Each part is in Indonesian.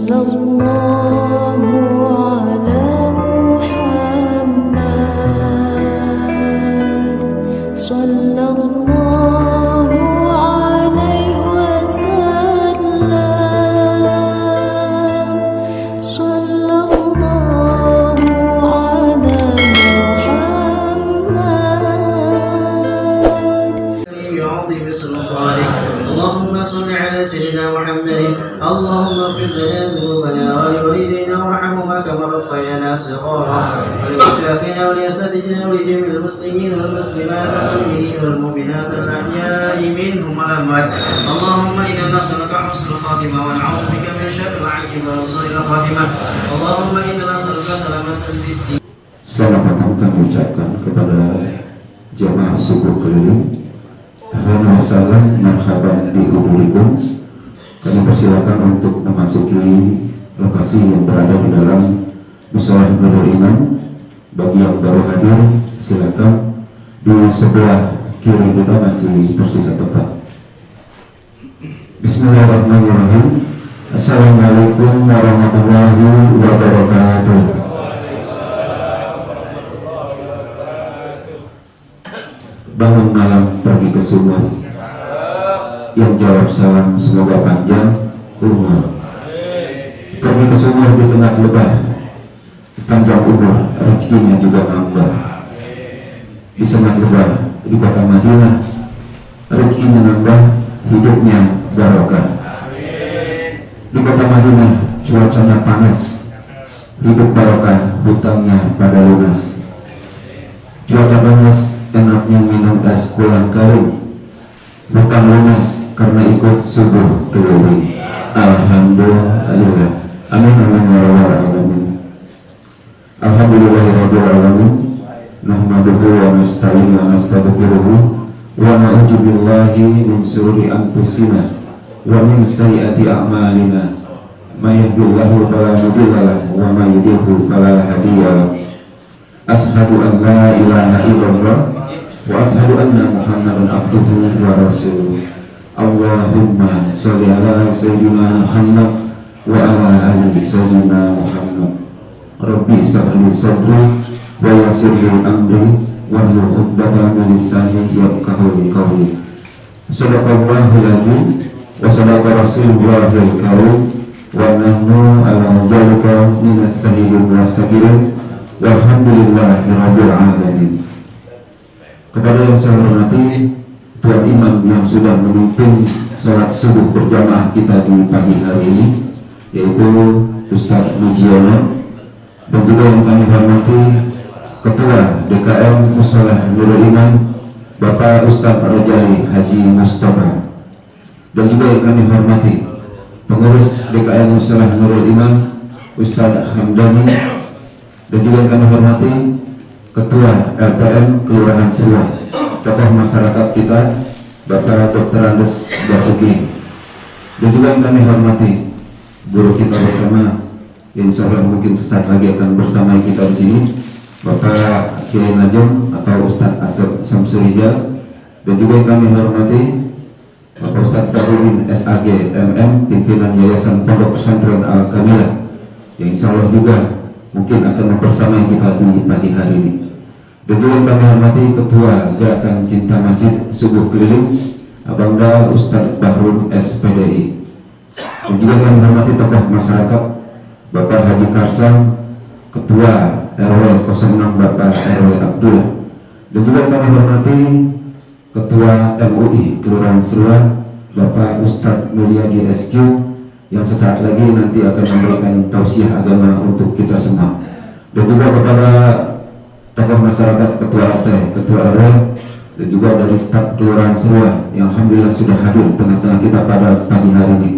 اللهم صل على سيدنا محمد. اللهم اغفر لنا ذنوبنا ولوالدينا وارحمهما كما ربيانا صغارا، ولأشياخنا ولأساتذتنا ولجميع المسلمين والمسلمات والمؤمنين والمؤمنات الأحياء منهم والأموات. اللهم إنا نسألك حسن الخاتمة ونعوذ بك من شر العاقبة وسوء الخاتمة. اللهم إنا نسألك سلامة في الدين. Selamat datang kami ucapkan kepada jemaah subuh keliling. Ahlan wa sahlan, marhaban bi hudurikum. Kami persilakan untuk memasuki lokasi yang berada di dalam Mushola Nurul Iman. Bagi yang baru hadir, silakan. Di sebelah kiri kita masih tersisa tempat. Bismillahirrahmanirrahim. Assalamualaikum warahmatullahi wabarakatuh. Bangun malam pergi ke sumur, yang jawab salam semoga panjang umur. Pergi ke sumur di sengat lebah, panjang umur, rezekinya juga nambah. Di sengat lebah di kota Madinah, rezekinya nambah, hidupnya barokah. Di kota Madinah cuacanya panas, hidup barokah, hutangnya pada lunas. Cuaca panas, enaknya minum es kolang kaling, bukan lunas karena ikut subuh keliling. Alhamdulillah, amin amin ya rabbal alamin. Alhamdulillahirabbil alamin. Nahmaduhu wa nasta'inu wa nastaghfiruhu wa na'udzu billahi min shururi anfusina wa min sayyiati a'malina. May yahdihillahu fala mudilla lahu wa may yudlil fala hadiya lahu. Ashhadu an la ilaha illallah wa ashhadu anna Muhammadan abduhu wa rasuluh. Allahumma sholli ala sayyidina Muhammad wa ala ali sayyidina Muhammad. Rabbi shrah li sadri wa yassir li amri wahlul 'uqdatam min lisani yafqahu qawli. Shadaqallahul azim wa shadaqa rasulullahil karim wa nahnu ala zalika minas shahidin was-sakirin. Walhamdulillahirabbil alamin. Kepada yang saya hormati Tuan Imam yang sudah memimpin sholat subuh berjamaah kita di pagi hari ini, yaitu Ustaz Mujiono, dan juga yang kami hormati Ketua DKM Mushola Nurul Iman Bapak Ustaz Rajali Haji Mustafa, dan juga yang kami hormati pengurus DKM Mushola Nurul Iman Ustaz Hamdani, dan juga yang kami hormati Ketua LPM Kelurahan Serua, tokoh masyarakat kita Bapak Dr. Andes Basuki, dan juga yang kami hormati guru kita bersama, insya Allah mungkin sesaat lagi akan bersama kita di sini, Bapak Kiai Najum atau Ustadz Asep Samsurijal, dan juga yang kami hormati Bapak Ustadz Darudin SAG MM, pimpinan Yayasan Pondok Pesantren Al-Kamilah, yang insya Allah juga mungkin akan mempersamai kita di pagi hari ini. Dan juga yang kami hormati Ketua Gerakan Cinta Masjid Subuh Keliling Abangda Ustadz Bahrul SPDI, dan juga yang kami hormati tokoh masyarakat Bapak Haji Karsam, Ketua RW 06 Bapak RW Abdullah, dan juga yang kami hormati Ketua MUI Kelurahan Serua Bapak Ustadz Mulyadi SQ, yang sesaat lagi nanti akan memberikan tausiah agama untuk kita semua. Dan juga kepada tokoh masyarakat, Ketua RT, Ketua RW, dan juga dari staf Kelurahan Serua yang alhamdulillah sudah hadir di tengah-tengah kita pada pagi hari ini.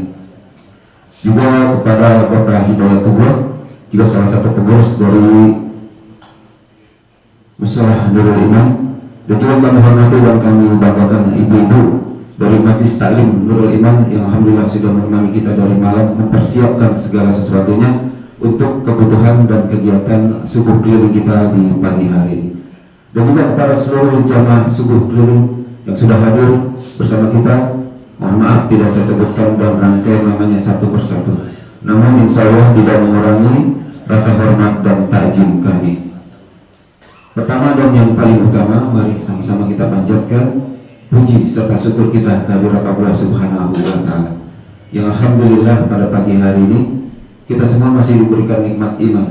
Juga kepada Bapak Hidayatullah, juga salah satu pengurus dari Mushola Nurul Iman, dan juga kami hormati dan kami banggakan ibu-ibu dari Majlis Taklim Nurul Iman yang alhamdulillah sudah menemani kita dari malam, mempersiapkan segala sesuatunya untuk kebutuhan dan kegiatan subuh keliling kita di pagi hari ini. Dan juga kepada seluruh jamaah subuh keliling yang sudah hadir bersama kita, mohon maaf tidak saya sebutkan dan rangkai namanya satu persatu. namun insya Allah tidak mengurangi rasa hormat dan takjim kami. Pertama dan yang paling utama, mari sama-sama kita panjatkan puji serta syukur kita kehadirat Allah Subhanahu wa Ta'ala, yang alhamdulillah pada pagi hari ini kita semua masih diberikan nikmat iman,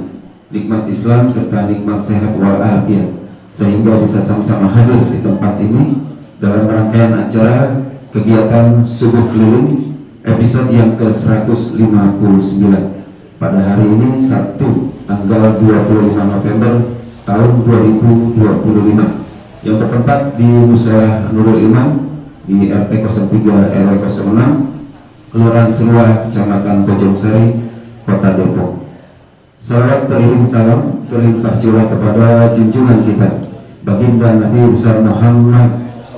nikmat Islam serta nikmat sehat walafiat, sehingga bisa sama-sama hadir di tempat ini dalam rangkaian acara kegiatan subuh keliling episode yang ke-159 pada hari ini Sabtu tanggal 25 November tahun 2025 yang bertempat di Musyawarah Nurul Iman di RT 03 RW 06 Kelurahan Serua, Kecamatan Bojongsari, Kota Depok. Salawat teriring salam terlimpah curah kepada junjungan kita Baginda Nabi besar Muhammad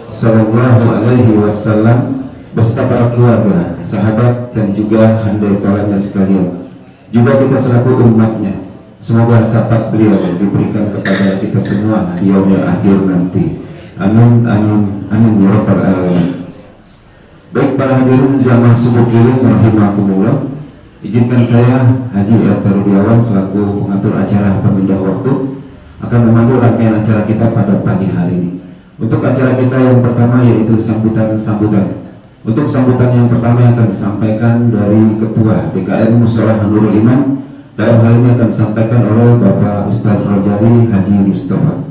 Sallallahu Alaihi Wasallam beserta para keluarga, sahabat dan juga handai tolannya sekalian. Juga kita selaku umatnya, semoga syafaat beliau diberikan kepada kita semua di yaumil akhir nanti. Amin amin amin ya rabbal alamin. Baik para hadirin jamaah subuh keliling rahimakumullah, izinkan saya Haji RT Rudiawan selaku pengatur acara pemindah waktu akan memandu rangkaian acara kita pada pagi hari ini. Untuk acara kita yang pertama yaitu sambutan. Untuk sambutan yang pertama yang akan disampaikan dari Ketua DKM Musyawarah Nurul Iman, dalam hal ini akan disampaikan oleh Bapak Ustadz Rojali Haji Mustafa.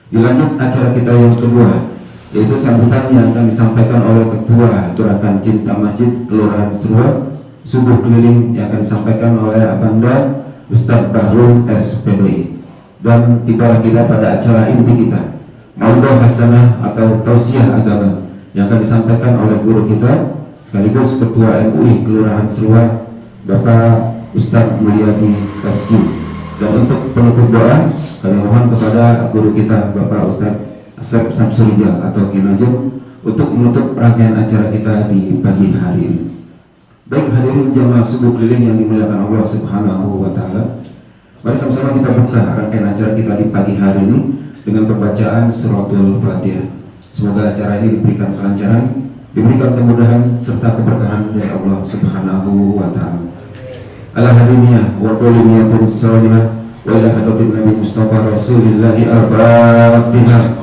Dilanjut acara kita yang kedua, yaitu sambutan yang akan disampaikan oleh Ketua Gerakan Cinta Masjid Kelurahan Serua subuh keliling yang akan disampaikan oleh Abanda Ustadz Bahrul SPDI. Dan tibalah kita pada acara inti kita, Maudhu Hasanah atau Tausiah Agama, yang akan disampaikan oleh guru kita sekaligus Ketua MUI Kelurahan Serua Bapak Ustadz Mulyadi Kaski. Dan untuk penutup doa kami mohon kepada guru kita Bapak Ustadz Asep Samsurijal atau Kinojum untuk menutup rangkaian acara kita di pagi hari ini. Baik hadirin jamaah subuh keliling yang dimuliakan Allah Subhanahu wa Ta'ala, mari sama-sama kita buka rangkaian acara kita di pagi hari ini dengan pembacaan suratul Fatihah. Semoga acara ini diberikan kelancaran, diberikan kemudahan serta keberkahan dari Allah Subhanahu wa Ta'ala. Ala hadiniyah wa kulli niyatin salihah wa ila hadratin Nabi Mustafa Rasulillahi al-Fatihah.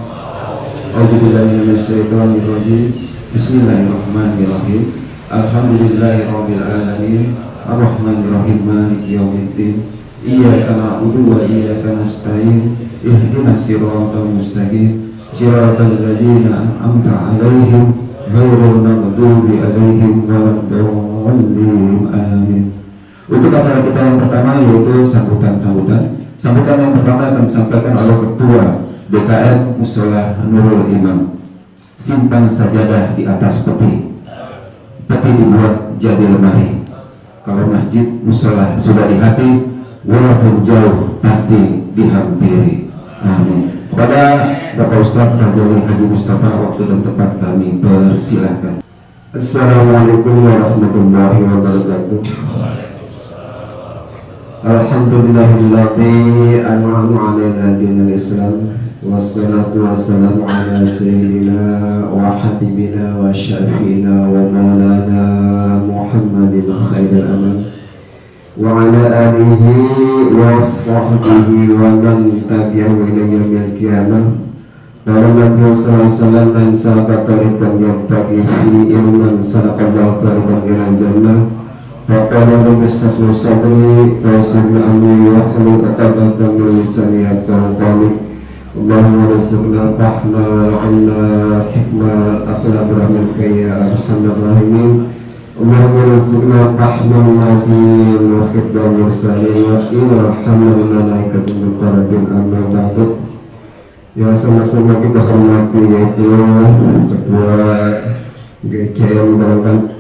A'udzubillahi minasyaitonir rajim. Bismillahirrahmanirrahim. Alhamdulillahirabbil alamin. Arrahmanir rahim. Maliki yaumiddin. Iyyaka na'budu wa iyyaka nasta'in. Ihdinas siratal mustaqim. Siratal ladzina an'amta 'alaihim ghairil maghdubi 'alaihim waladdallin. Amin. Untuk acara kita yang pertama yaitu sambutan. Sambutan yang pertama akan disampaikan oleh Ketua DKM Musyawarah Nurul Iman. Simpan sajadah di atas peti. Peti dibuat jadi lemari. Kalau masjid musyawarah sudah di hati, walaupun jauh pasti dihampiri. Amin. Kepada Bapak Ustadz Rojali Haji Mustafa, waktu dan tempat kami persilahkan. Assalamualaikum warahmatullahi wabarakatuh. Alhamdulillahilladzi an'ama 'alaina dinal Islam, wassalatu wassalamu ala sayyidina wa habibina wa syafi'ina wa maulana Muhammadin khairil anam wa ala alihi wa sahbihi wa man tabi'ahu ila yaumil qiyamah. Qala Nabi sallallahu alaihi wasallam, man salaka tariqan yabtaghi fihi ilman salaqallahu tariqan ila jannah. Faqala rabbi istaghfir sadri wa yassir li amri wahlul 'uqdatan min lisani yafqahu qawli. Allahumma rizqna al-fahma wal 'ilma wal hikma wal aqla bi rahmatika ya arhamar rahimin. Allahumma rizqna al-fahma ma fi al-khidma mursalin wa ilhamul malaikati muqarrabin amma ba'du. Yang sama-sama kita hormati yaitu Ketua GKM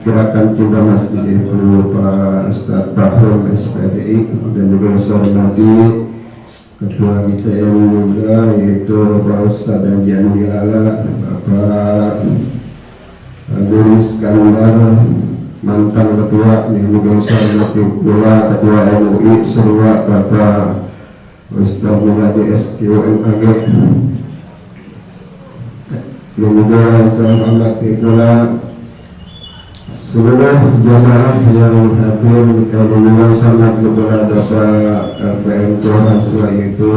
Gerakan Cinta Masjid itu Pak Ustadz Bahrul SPDI, dan juga hormati Ketua GKM juga yaitu Pak Ustadz Danjian Gilala, Bapak Guru Iskandar, mantan ketua yang juga hormati pula Ketua MUI Serua Bapak Ustadz Mulyadi SQMAG, dan juga saya hormati pula seluruh jamaah yang hadir dengan sangat kepada Bapak RPM Mahasiswa itu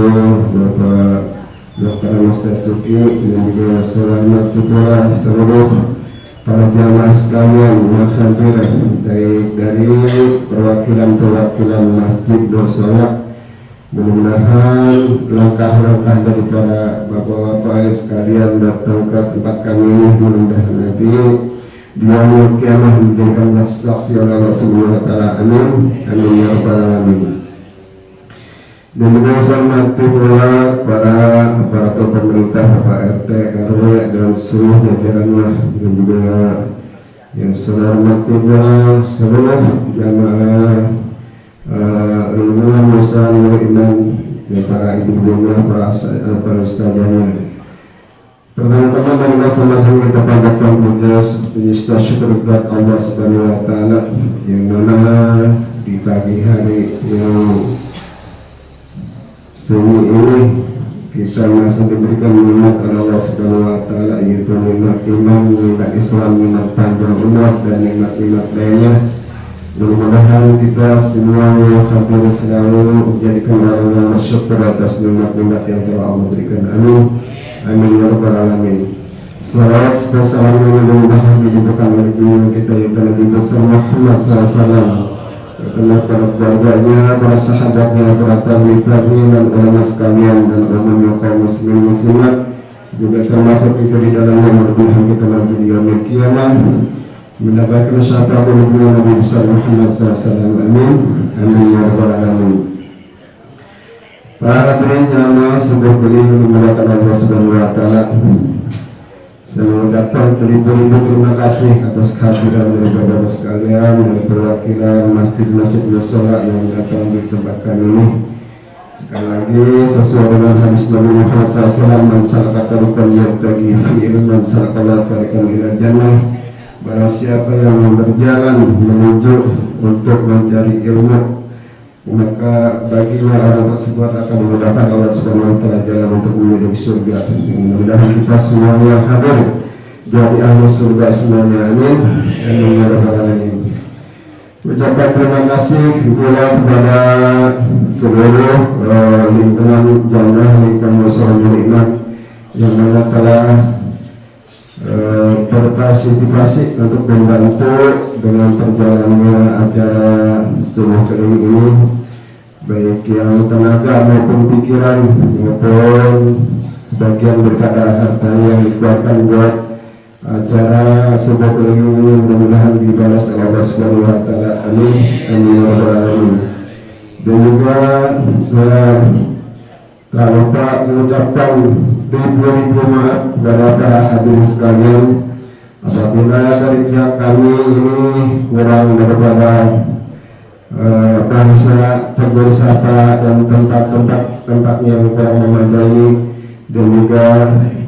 Bapak Dr. Master Suki dan juga selamat kepada seluruh para jamaah sekalian yang hadir dari perwakilan masjid Dosolak. Mudah-mudahan langkah-langkah daripada bapak-bapak sekalian datang ke tempat kami ini mudah-mudahan nanti di yaumul kiamah menjadikan saksi oleh Allah Subhanahu wa taala. Amin. Amin ya rabbal alamin. Dan juga hormati pula para aparatur pemerintah, Bapak RT, RW dan seluruh jajarannya, dan juga yang saya hormati pula seluruh jamaah lingkungan Nusa Nurul Iman dan para ibu-ibunya, para ustazahnya. Pertama-tama marilah sama-sama kita panjatkan puja seperti syukur kepada Allah Subhanahu wa taala yang mana di pagi hari yang sunyi ini kita masih diberikan nikmat oleh Allah Subhanahu wa taala, yaitu nikmat iman, nikmat Islam, nikmat panjang umur dan nikmat-nikmat lainnya. Mudah-mudahan kita semua yang hadir selalu menjadikan orang yang bersyukur atas nikmat-nikmat yang telah Allah berikan. Amin. Amin ya rabbal alamin. Salawat serta salam yang mudah-mudahan diberikan oleh junjungan kita yaitu Nabi besar Muhammad SAW, kepada para keluarganya, para sahabatnya, para tabi'in dan ulama sekalian dan umumnya kaum muslimin muslimat, juga termasuk itu di dalamnya mudah-mudahan kita nanti di yaumul qiyamah mendapatkan syafaat dari Nabi besar Muhammad SAW. Amin. Amin ya rabbal alamin. Para hadirin jamaah sebuah kuliah dimuliakan Allah Subhanahu wa taala. Saya mengucapkan ribu-ribu terima kasih atas kehadiran daripada sekalian dari perwakilan masjid-masjid musola yang datang di tempat kami ini. Sekali lagi sesuai dengan hadis Nabi Muhammad SAW, man salaka tariqan yabtaghi fihi ilman salaka tariqan ila jannah. Barang siapa yang berjalan menuju untuk mencari ilmu, maka baginya orang tersebut akan dimudahkan Allah Subhanahu wa taala jalan untuk menuju surga. Mudah-mudahan kita semua yang hadir jadi ahli surga semuanya. Amin. Amin ya rabbal alamin. Ucapkan terima kasih pula kepada seluruh lingkungan jamaah lingkungan Nusa Nurul Iman yang mana telah berpartisipasi untuk membantu dengan perjalanannya acara subuh kali ini, baik yang tenaga maupun pikiran maupun sebagian berkadar harta yang dikeluarkan buat acara subuh kali ini. Mudah-mudahan dibalas oleh Allah Subhanahu wa taala. Amin. Amin ya rabbal alamin. Dan juga saya tak lupa mengucapkan ribu-ribu maaf kepada para hadirin sekalian apabila dari pihak kami ini kurang daripada bahasa tegur sapa dan tempat yang kurang memadai, dan juga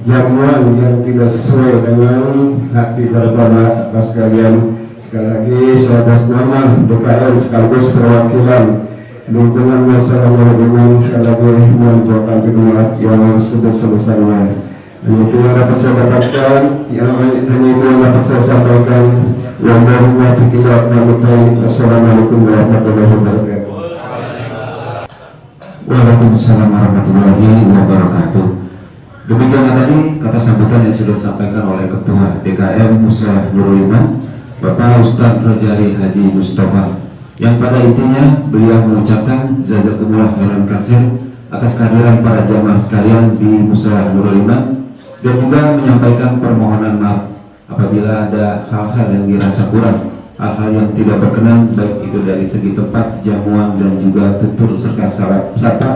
jamuan yang tidak sesuai dengan hati berbama atas sekalian. Sekali lagi saya atas nama DKM sekaligus perwakilan lingkungan masyarakat Iman, sekali lagi mohon doakan maaf yang sebesar-besarnya. Hanya itu yang dapat saya dapatkan, hanya itu yang dapat saya sampaikan. Wassalamualaikum warahmatullahi wabarakatuh. Waalaikumsalam warahmatullahi wabarakatuh. Demikian tadi kata sambutan yang sudah disampaikan oleh Ketua DKM Nusa Nurul Iman, Bapak Ustadz Rajali Haji Mustafa, yang pada intinya beliau mengucapkan jazakumullah khairan katsir atas kehadiran para jamaah sekalian di Nusa Nurul Iman, dan juga menyampaikan permohonan maaf apabila ada hal-hal yang dirasa kurang, hal-hal yang tidak berkenan, baik itu dari segi tempat, jamuan, dan juga tutur serta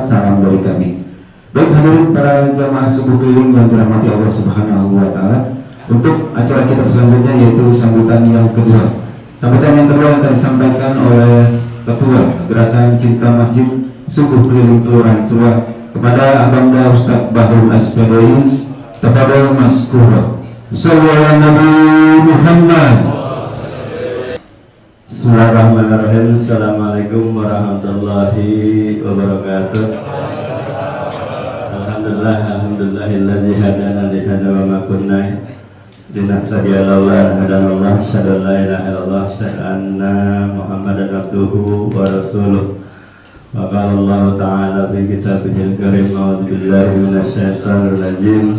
salam dari kami. Baik hadirin para jamaah subuh keliling yang dirahmati Allah Subhanahu wa taala, untuk acara kita selanjutnya yaitu sambutan yang kedua. Sambutan yang kedua akan disampaikan oleh Ketua Gerakan Cinta Masjid Subuh Keliling Kelurahan Suwah kepada Abangda Ustadz Bahrul Aspedoyus. Tafadhol maskur. Sallu ala Nabi Muhammad. Bismillahirrahmanirrahim. Assalamualaikum warahmatullahi wabarakatuh. Alhamdulillahilladzi hadana li hadza wa ma kunna linahtadiya laula hadanallah asyhadu an la ilaha illallah asyhadu anna Muhammadan abduhu wa rasuluh. Wa qala Allah ta'ala fi kitabihil karim a'udzu billahi minasyaitonir rajim.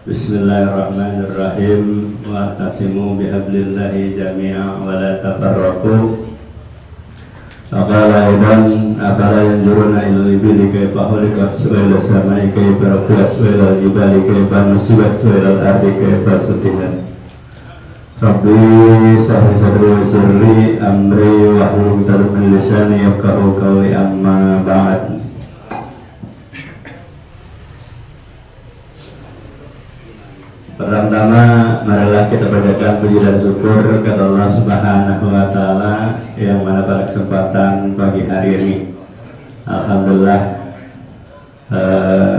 Bismillahirrahmanirrahim. Wa'tasimu bihablillahi jami'an wa la tafarraqu. Aqala idan aqala yanzuruna ilal ibili kaifa khuliqat wa ila samai kaifa rufi'at wa ila jibali kaifa nusibat wa ila al-ardi kaifa sutihat. Rabbi sahri sadri wa sirri amri wa hlul 'uqdatam min lisani yafqahu qawli amma ba'd. Pertama, marilah kita panjatkan puji dan syukur kepada Allah Subhanahu wa Ta'ala yang mana pada kesempatan pagi hari ini, alhamdulillah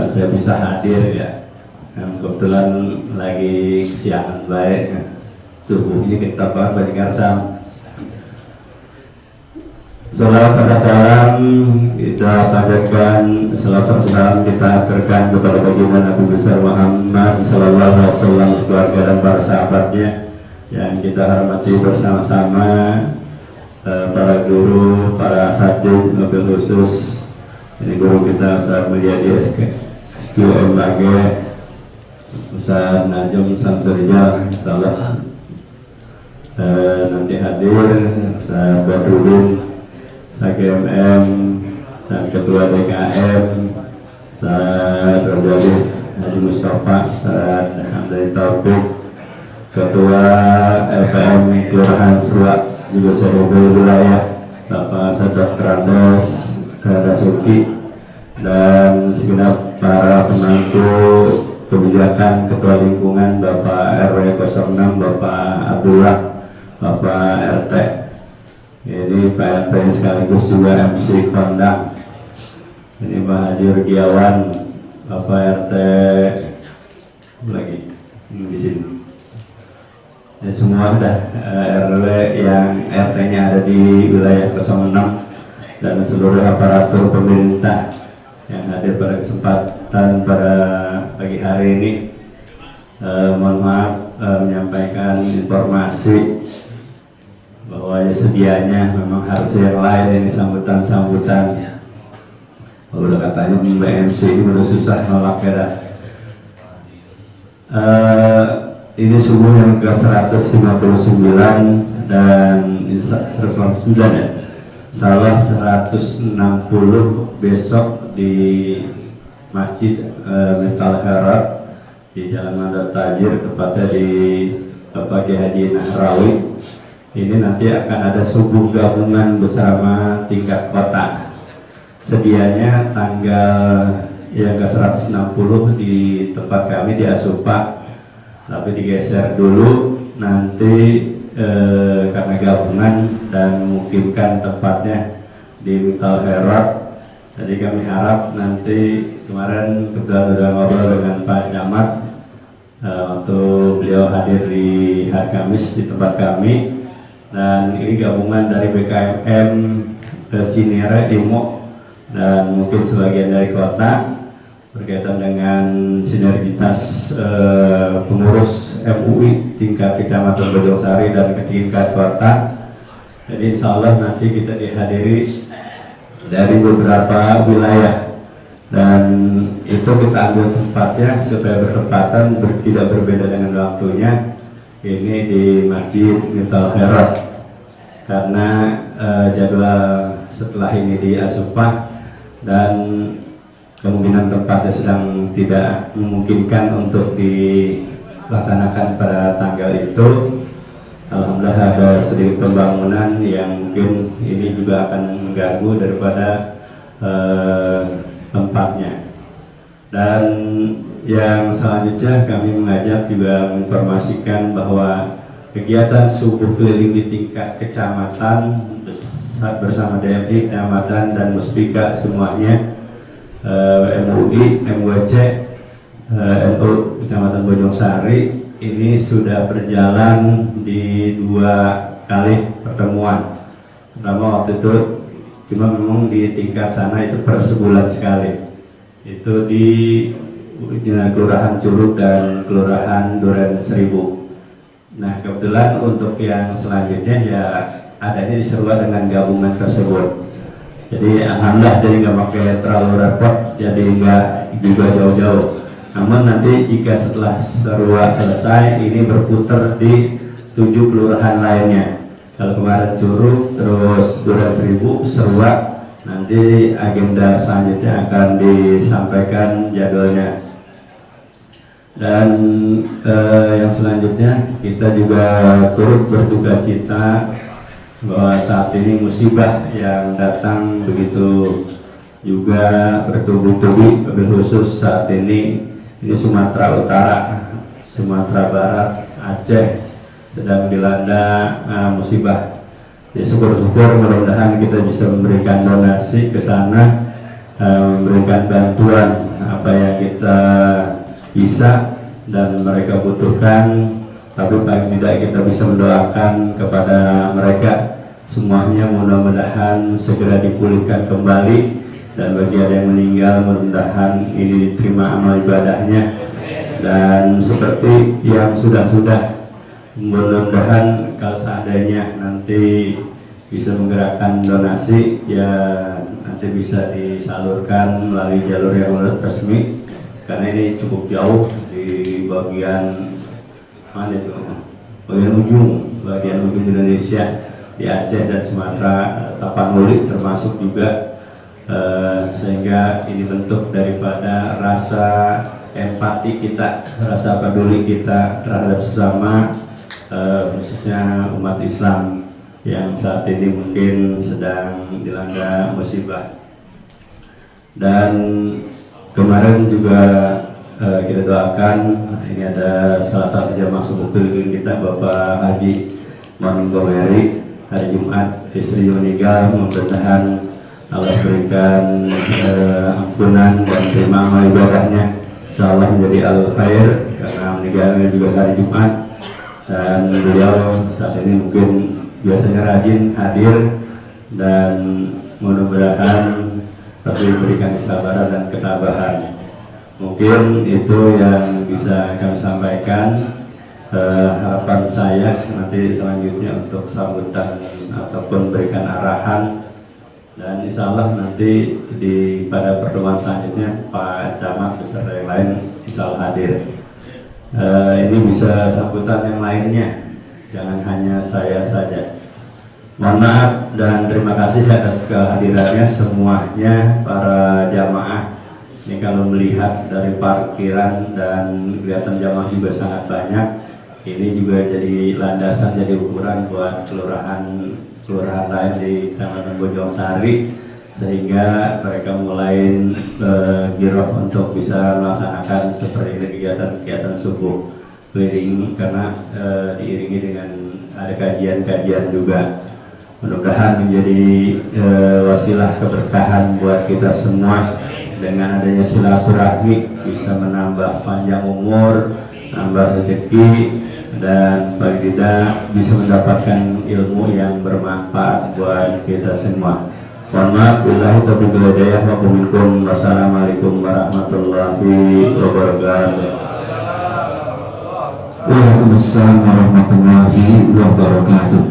saya bisa hadir ya. Kebetulan lagi kesiangan baik, subuhnya kita banget banyak arsam. Salawat serta salam kita panjatkan, salawat serta salam kita aturkan kepada baginda Nabi besar Muhammad sallallahu alaihi wasallam, keluarga dan para sahabatnya yang kita hormati bersama-sama, para guru, para asatidz, mobil khusus ini guru kita Ustaz Mulyadi SQMAG, Ustaz Najum Samsurija, salah nanti hadir Ustaz Badrudin KMM dan Ketua DKM Ustaz Rojali Haji Mustafa, Ustaz Hamdani Taufik, Ketua LPM Kelurahan Seruak, juga Sekretariat Wilayah Bapak Sadar Trandas Kadasuki, dan segenap para pemangku kebijakan Ketua Lingkungan Bapak RW 06, Bapak Abdullah, Bapak RT, ini Pak RT sekaligus juga MC kondang, ini Pak Haji Rugiawan, Bapak RT lagi di sini. Ya, semua dah RW yang RT-nya ada di wilayah 06 dan seluruh aparatur pemerintah yang hadir pada kesempatan pada pagi hari ini. Mohon maaf menyampaikan informasi bahwa ya sedianya memang harus yang lain ini sambutan-sambutan. Udah katanya BMC ini udah susah nolak ya. Ini subuh yang ke 159 dan 159 ya. Salah 160 besok di Masjid Miftahul Harab di Jalan Mandar Tajir, tepatnya di Bapak Haji Nahrawi. Ini nanti akan ada subuh gabungan bersama tingkat kota. Sedianya tanggal yang ke 160 di tempat kami di Asupa, tapi digeser dulu nanti karena gabungan dan memungkinkan tempatnya di Miftahul Harab. Jadi kami harap nanti, kemarin kebetulan sudah ngobrol dengan Pak Camat untuk beliau hadir di hari Kamis di tempat kami. Dan ini gabungan dari BKMM Cinere, Imo, dan mungkin sebagian dari kota berkaitan dengan sinergitas pengurus MUI tingkat kecamatan Bojongsari dan tingkat kota. Jadi insya Allah nanti kita dihadiri dari beberapa wilayah dan itu kita ambil tempatnya supaya bertepatan, tidak berbeda dengan waktunya. Ini di Masjid Miftahul Harab karena jadwal setelah ini di Asupah dan kemungkinan tempatnya sedang tidak memungkinkan untuk dilaksanakan pada tanggal itu. Alhamdulillah ada sedikit pembangunan yang mungkin ini juga akan mengganggu daripada tempatnya. Dan yang selanjutnya kami mengajak juga menginformasikan bahwa kegiatan subuh keliling di tingkat kecamatan bersama DMI, kecamatan dan Muspika semuanya, MUI, MWC, NU Kecamatan Bojongsari ini sudah berjalan di 2 kali pertemuan. Pertama waktu itu cuma memang di tingkat sana itu per sebulan sekali. Itu di Kelurahan Curug dan Kelurahan Duren Seribu. Nah, kebetulan untuk yang selanjutnya ya adanya di Serua dengan gabungan tersebut. Jadi alhamdulillah jadi nggak pakai terlalu repot, jadi nggak juga jauh-jauh. Namun nanti jika setelah Serua selesai ini berputar di 7 kelurahan lainnya. Kalau kemarin Curug, terus Duren Seribu, Serua, nanti agenda selanjutnya akan disampaikan jadwalnya. Dan yang selanjutnya kita juga turut berduka cita bahwa saat ini musibah yang datang begitu juga bertubi-tubi, khusus saat ini Sumatera Utara, Sumatera Barat, Aceh sedang dilanda musibah. Ya, syukur-syukur mudah-mudahan kita bisa memberikan donasi ke sana, memberikan bantuan apa yang kita bisa dan mereka butuhkan, tapi paling tidak kita bisa mendoakan kepada mereka semuanya mudah-mudahan segera dipulihkan kembali, dan bagi ada yang meninggal mudah-mudahan ini diterima amal ibadahnya, dan seperti yang sudah-sudah mudah-mudahan kalau seandainya nanti bisa menggerakkan donasi ya nanti bisa disalurkan melalui jalur yang resmi, karena ini cukup jauh di bagian mana itu, bagian ujung Indonesia, di Aceh dan Sumatera, Tapanuli termasuk juga, sehingga ini bentuk daripada rasa empati kita, rasa peduli kita terhadap sesama, khususnya umat Islam yang saat ini mungkin sedang dilanda musibah. Dan kemarin juga kita doakan, ini ada salah satu jamaah subuh keliling kita, Bapak Haji Moningomeri, hari Jumat istri meninggal, mudah-mudahan Allah berikan ampunan dan terima amal ibadahnya, insyaallah menjadi al-khair, karena meninggalnya juga hari Jumat, dan beliau saat ini mungkin biasanya rajin hadir, dan mudah-mudahan tapi berikan kesabaran dan ketabahan. Mungkin itu yang bisa kami sampaikan. Harapan saya nanti selanjutnya untuk sambutan ataupun berikan arahan, dan insya Allah nanti pada pertemuan selanjutnya Pak Camat beserta yang lain insya Allah hadir. Ini bisa sambutan yang lainnya, jangan hanya saya saja. Mohon maaf dan terima kasih atas kehadirannya semuanya para jamaah. Ini kalau melihat dari parkiran dan kelihatan jamaah juga sangat banyak, ini juga jadi landasan, jadi ukuran buat kelurahan lain di Kecamatan Bojong-Sari, sehingga mereka mulai giroh untuk bisa melaksanakan seperti ini kegiatan-kegiatan subuh keliling, karena diiringi dengan ada kajian-kajian juga. Mudah-mudahan menjadi wasilah keberkahan buat kita semua. Dengan adanya silaturahmi bisa menambah panjang umur, nambah rezeki, dan paling tidak bisa mendapatkan ilmu yang bermanfaat buat kita semua. Mohon maaf, billahi taufiq wal hidayah, wa minkum. Wassalamualaikum warahmatullahi wabarakatuh. Waalaikumsalam warahmatullahi wabarakatuh.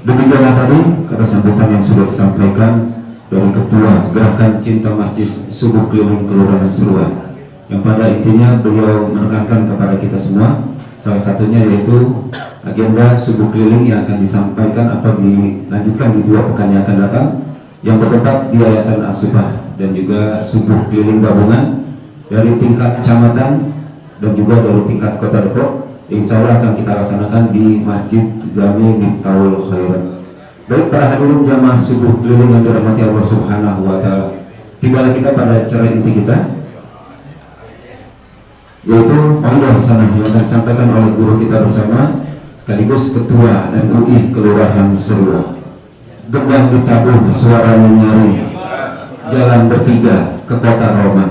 Demikianlah tadi kata sambutan yang sudah disampaikan dari Ketua Gerakan Cinta Masjid Subuh Keliling Kelurahan Serua, yang pada intinya beliau menekankan kepada kita semua, salah satunya yaitu agenda subuh keliling yang akan disampaikan atau dilanjutkan di 2 pekan yang akan datang, yang bertempat di Yayasan As-Subah, dan juga subuh keliling gabungan dari tingkat kecamatan dan juga dari tingkat kota Depok. Insya Allah akan kita laksanakan di Masjid Zami Miftahul Khairat. Baik para hadirin jamaah subuh keliling yang dirahmati Allah Subhanahu wa Ta'ala, tibalah kita pada acara inti kita, yaitu Faidah Hasanah yang akan disampaikan oleh guru kita bersama sekaligus Ketua MUI Kelurahan Serua. Gendang ditabuh, suara menyaring, jalan bertiga ke kota Roma.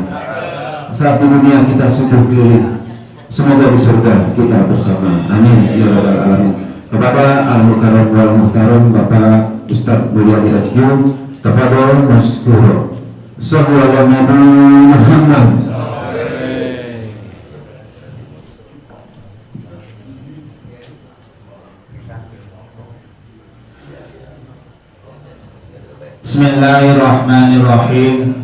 Saat di dunia kita subuh keliling, semoga di surga kita bersama. Amin ya rabbal alamin. Kepada Al-Mukarram wal Muhtaram Bapak Ustaz Mulyadi Asgio, tafadhol maskur. Sallallahu alaihi Muhammad. Bismillahirrahmanirrahim.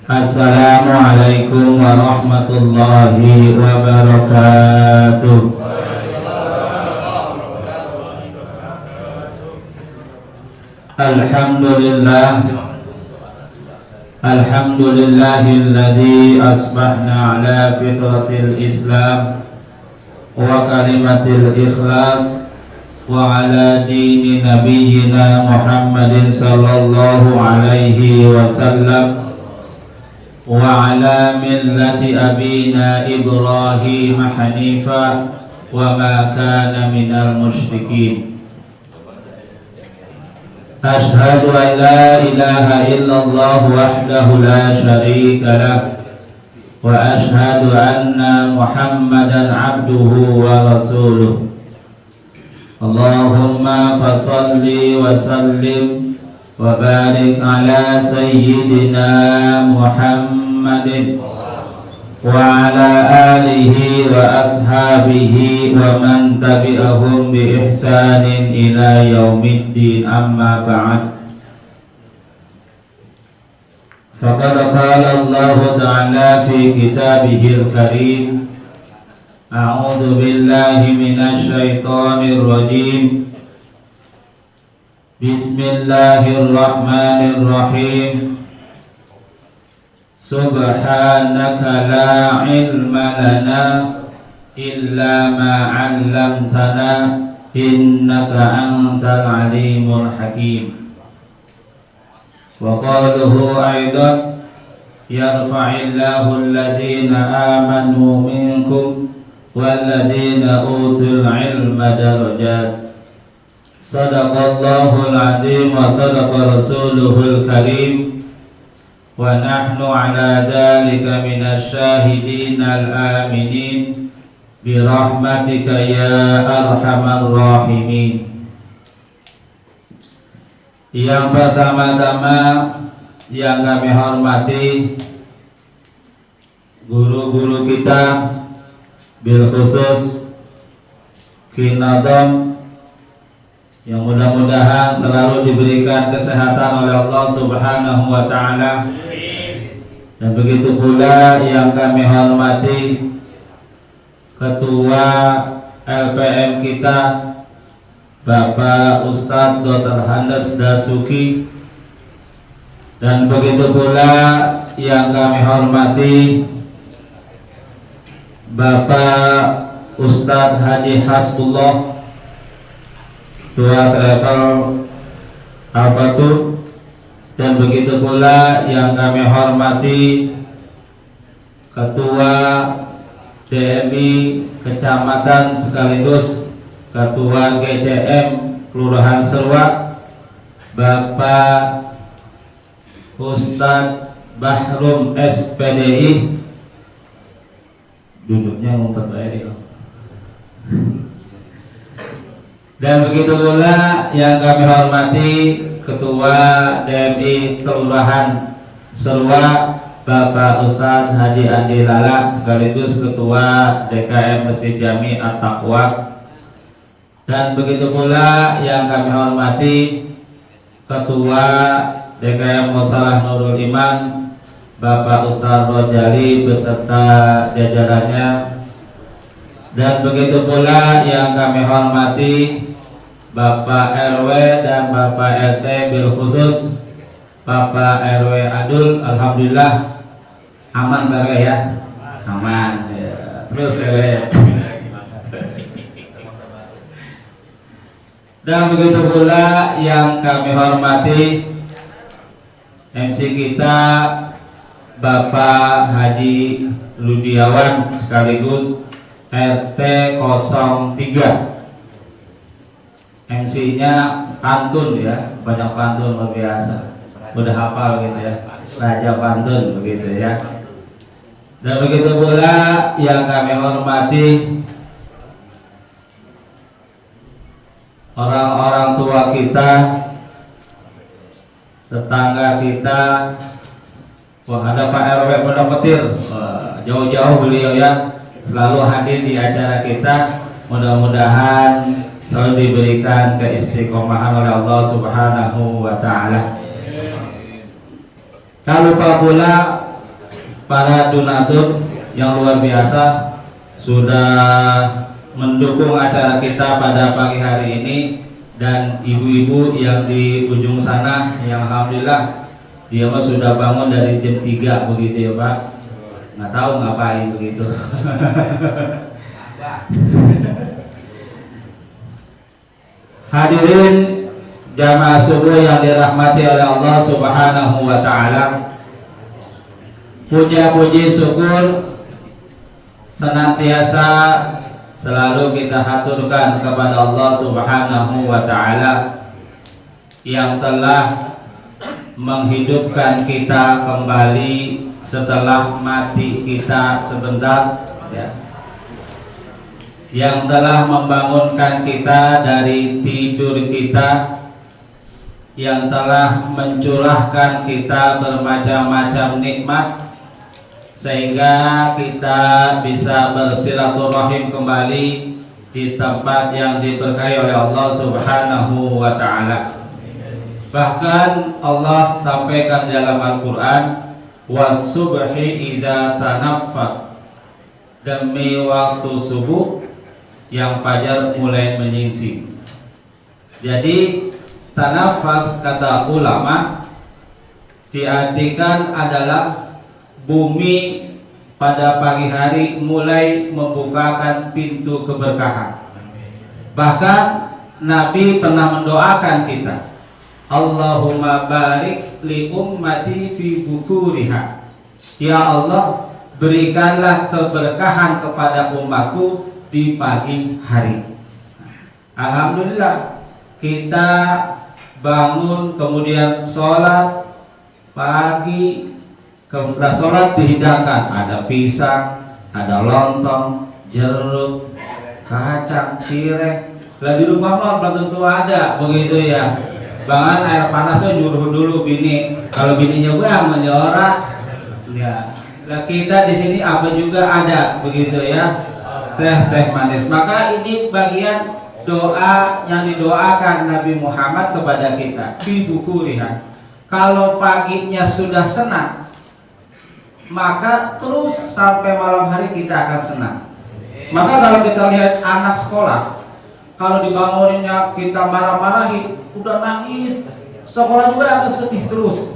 Assalamualaikum warahmatullahi wabarakatuh. Alhamdulillahilladzi asbahna ala fitratil Islam wa kalimatil ikhlas wa ala dini nabiyyina Muhammadin sallallahu alaihi wasallam wa ala millati abina Ibrahim hanifa wa ma kana minal musyrikin. Ashhadu an la ilaha illallah wahdahu la syarika lah wa ashhadu anna Muhammadan abduhu wa rasuluh. Allahumma fasalli wa sallim wa barik ala sayyidina Muhammadin wa ala alihi wa ashabihi wa man tabi'ahum bi ihsanin ila yaumiddin, amma ba'd. Faqad qala Allah ta'ala fi kitabihil karim, a'udzu billahi minasy syaithanir rajim. Bismillahirrahmanirrahim. Subhanaka la ilma lana illa ma 'allamtana innaka antal alimul hakim. Wa qaluhu aidan yarfa'illahu alladhina amanu minkum walladhina utul ilma darajat. Sadaqallahul azim wa sadaqa rasuluhul karim. Wa nahnu ala dhalika minasy syahidin al-aminin bi rahmatika ya arhamar rahimin. Yang pertama-tama yang kami hormati guru-guru kita, bil khusus Kinadom, yang mudah-mudahan selalu diberikan kesehatan oleh Allah Subhanahu wa ta'ala. Dan begitu pula yang kami hormati Ketua LPM kita, Bapak Ustadz Dr. Handes Dasuki. Dan begitu pula yang kami hormati Bapak Ustadz Haji Hasbullah, Ketua Travel Al-Fatur. Dan begitu pula yang kami hormati Ketua DMI Kecamatan sekaligus Ketua GCM Kelurahan Serwa, Bapak Ustadz Bahrum SPDI. Duduknya ngumpet baik loh. Dan begitu pula yang kami hormati Ketua DMI Kelurahan Serwa, Bapak Ustadz Haji Andi Lala, sekaligus Ketua DKM Masjid Jami At-Taqwa. Dan begitu pula yang kami hormati Ketua DKM Musalah Nurul Iman, Bapak Ustadz Rojali beserta jajarannya. Dan begitu pula yang kami hormati Bapak RW dan Bapak RT, bil khusus Bapak RW Adul. Alhamdulillah aman RW ya, aman ya. Terus RW. Dan begitu pula yang kami hormati MC kita Bapak Haji Rudiawan, sekaligus RT 03. MC-nya pantun ya, banyak pantun luar biasa. Udah hafal gitu ya, Raja Pantun begitu ya. Dan begitu pula yang kami hormati orang-orang tua kita, tetangga kita. Wah, ada Pak RW Pondok Petir, jauh-jauh beliau ya, selalu hadir di acara kita. Mudah-mudahan selalu diberikan keistiqomahan oleh Allah Subhanahu wa ta'ala. Tak lupa pula para donatur yang luar biasa sudah mendukung acara kita pada pagi hari ini, dan ibu-ibu yang di ujung sana yang alhamdulillah dia mah sudah bangun dari jam 3 begitu ya Pak. Nggak tahu ngapain begitu. Hadirin jamaah subuh yang dirahmati oleh Allah Subhanahu wa taala. Puja-puji syukur senantiasa selalu kita haturkan kepada Allah Subhanahu wa taala yang telah menghidupkan kita kembali setelah mati kita sebentar, ya. Yang telah membangunkan kita dari tidur kita, yang telah mencurahkan kita bermacam-macam nikmat sehingga kita bisa bersilaturahim kembali di tempat yang diberkahi oleh Allah Subhanahu wa taala. Bahkan Allah sampaikan dalam Al-Qur'an, was-subhi idza tanaffas, demi waktu subuh yang fajar mulai menyingsing. Jadi tanafas kata ulama diartikan adalah bumi pada pagi hari mulai membukakan pintu keberkahan. Bahkan Nabi pernah mendoakan kita, Allahumma barik li ummati fi bukuriha. Ya Allah, berikanlah keberkahan kepada umatku di pagi hari. Alhamdulillah kita bangun kemudian sholat pagi. Setelah sholat dihidangkan ada pisang, ada lontong, jeruk, kacang, cireng. Lah di rumah mah belum tentu ada begitu ya. Bahkan air panasnya nyuruh dulu bini. Kalau bininya bangun ya ora. Ya. Lah kita di sini apa juga ada begitu ya. Teh manis. Maka ini bagian doa yang didoakan Nabi Muhammad kepada kita. Fi bukuriha. Kalau paginya sudah senang, maka terus sampai malam hari kita akan senang. Maka kalau kita lihat anak sekolah, kalau dibanguninnya kita marah-marahin, udah nangis, sekolah juga akan sedih terus.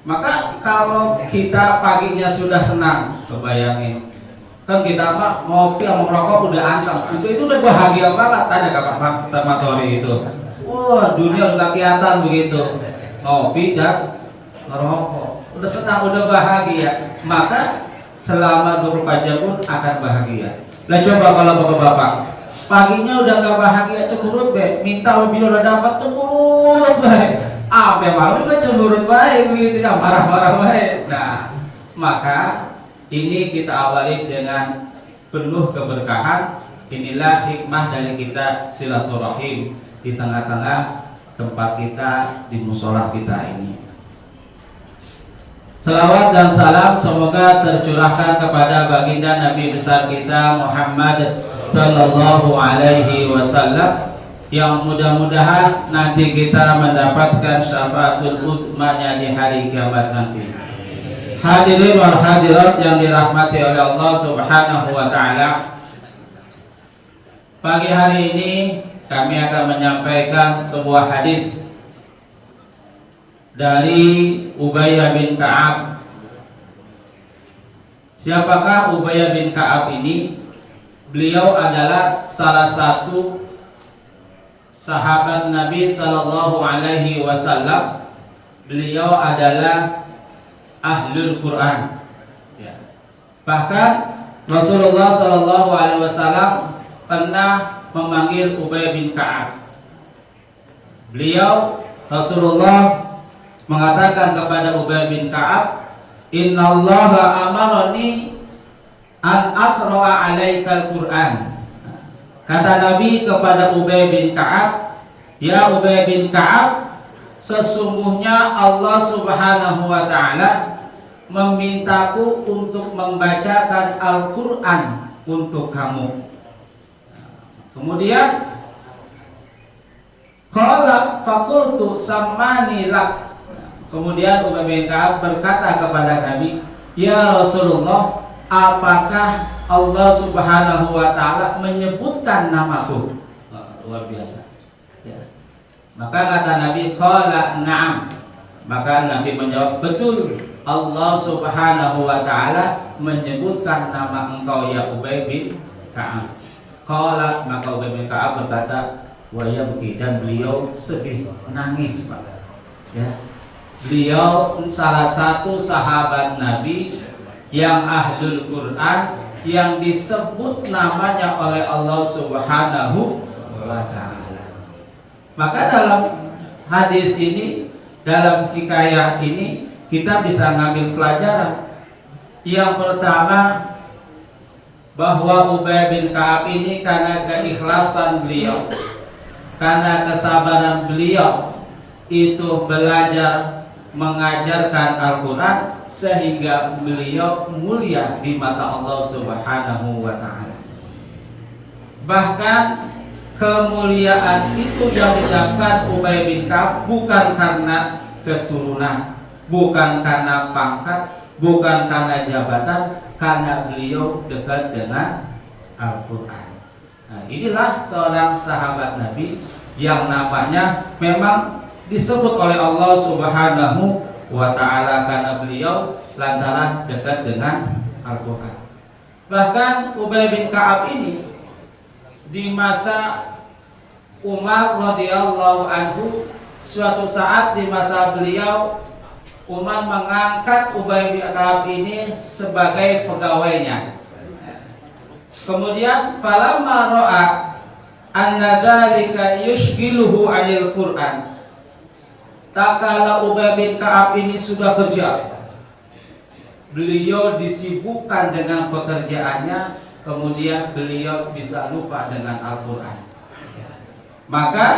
Maka kalau kita paginya sudah senang, kebayangin, kan kita mah ngopi sama merokok udah anteng, itu udah bahagia banget. Ada Pak Matori itu, wah dunia udah kelihatan begitu, ngopi dan merokok. Udah senang, udah bahagia, maka selama 24 jam pun akan bahagia. Lah coba kalau bapak-bapak paginya udah gak bahagia, cemberut be, minta mobil udah dapat cemberut baik, sampai malam juga cemberut baik, gitu kan, marah-marah baik. Nah, maka ini kita awali dengan penuh keberkahan. Inilah hikmah dari kita silaturahim di tengah-tengah tempat kita, di musola kita ini. Salawat dan salam semoga tercurahkan kepada baginda Nabi besar kita Muhammad sallallahu alaihi wasallam, yang mudah-mudahan nanti kita mendapatkan syafaatul uzmanya di hari kiamat nanti. Hadirin wal hadirat yang dirahmati oleh Allah Subhanahu wa taala, pagi hari ini kami akan menyampaikan sebuah hadis dari Ubayyah bin Ka'ab. Siapakah Ubayyah bin Ka'ab ini? Beliau adalah salah satu sahabat Nabi sallallahu alaihi wasallam. Beliau adalah ahlul Quran. Ya. Bahkan Rasulullah sallallahu alaihi wasallam pernah memanggil Ubayyah bin Ka'ab. Beliau Rasulullah mengatakan kepada Ubay bin Ka'ab, innallaha amarani an aqra'a alaikal Qur'an. Kata Nabi kepada Ubay bin Ka'ab, ya Ubay bin Ka'ab, sesungguhnya Allah Subhanahu wa ta'ala memintaku untuk membacakan Al-Quran untuk kamu. Kemudian qala faqultu sammani lak. Kemudian Ubay bin Ka'ab berkata kepada Nabi, "Ya Rasulullah, apakah Allah Subhanahu wa taala menyebutkan namaku?" Luar biasa. Ya. Maka kata Nabi, "Qala na'am." Maka Nabi menjawab, "Betul, Allah Subhanahu wa taala menyebutkan nama engkau ya Ubay bin Ka'ab." Qala, maka Ubay bin Ka'ab berkata, "Wa yabki," dan beliau sedih, nangis, Pak. Ya. Beliau salah satu sahabat Nabi yang ahlul Quran, yang disebut namanya oleh Allah Subhanahu wa ta'ala. Maka dalam hadis ini, dalam hikayat ini, kita bisa ngambil pelajaran. Yang pertama, bahwa Ubay bin Ka'ab ini karena keikhlasan beliau, karena kesabaran beliau itu belajar mengajarkan Al-Quran, sehingga beliau mulia di mata Allah Subhanahu wa ta'ala. Bahkan kemuliaan itu yang didapatkan Ubay bin Ka'ab bukan karena keturunan, bukan karena pangkat, bukan karena jabatan, karena beliau dekat dengan Al-Quran. Nah, inilah seorang sahabat Nabi yang namanya memang disebut oleh Allah Subhanahu wa ta'ala karena beliau lantaran dekat dengan Al-Quran. Bahkan Ubay bin Ka'ab ini di masa Umar radhiyallahu anhu, suatu saat di masa beliau, Umar mengangkat Ubay bin Ka'ab ini sebagai pegawainya. Kemudian falamma ra'a anna dzalika yushghiluhu 'anil Qur'an, tak kala Ubay bin Ka'ab ini sudah kerja, beliau disibukkan dengan pekerjaannya, kemudian beliau bisa lupa dengan Al-Quran. Maka